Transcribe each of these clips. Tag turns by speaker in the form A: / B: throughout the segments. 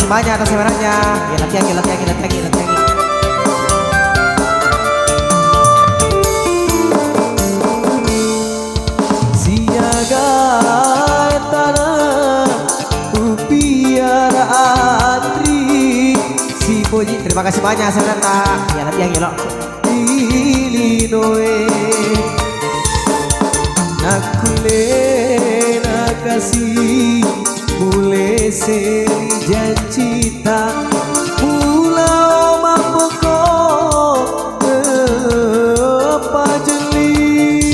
A: kasih banyak atas semangatnya. Gila tiang, gila tiang, gila tiang, gila tiang. Siaga tanah upiara antri si Boji, terima kasih banyak sebenarnya. Gila tiang, gila. Illinois nakule nakasih mulai seri janjita pulau mapoko apa jeli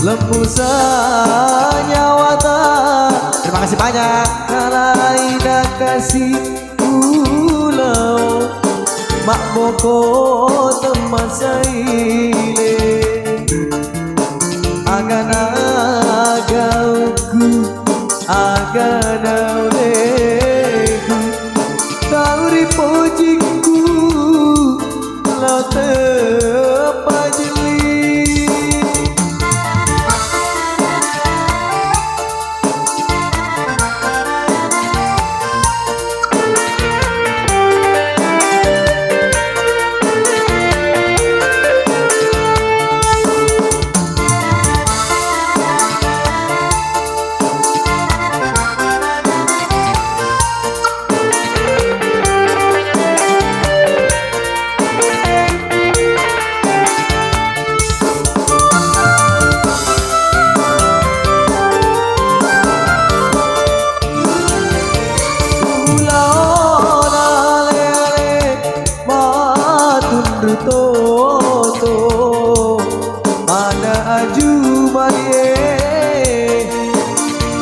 A: lembusannya wata. Terima kasih banyak. Karena kasih pulau mak boko teman saile agana agauku agana leku tauri pojinku lo tepajeli. Toto mana aju malie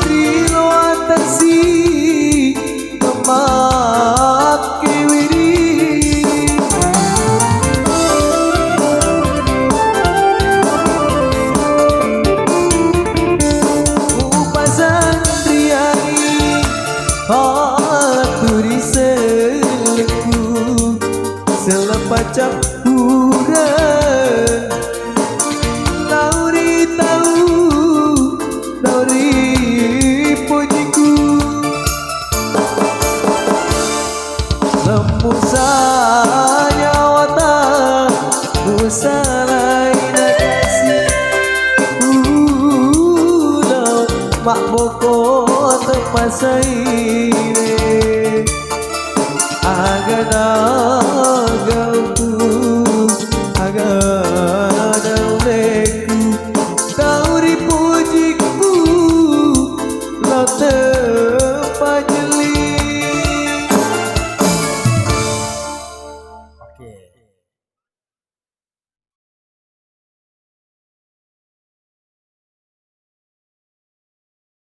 A: rilo atasi kemak kiwiri upasan priani haturi seleku selepas campuran lauri tahu lauri pujiku lembusanya watak usalai nakasi pulau mak boko tepasaire agana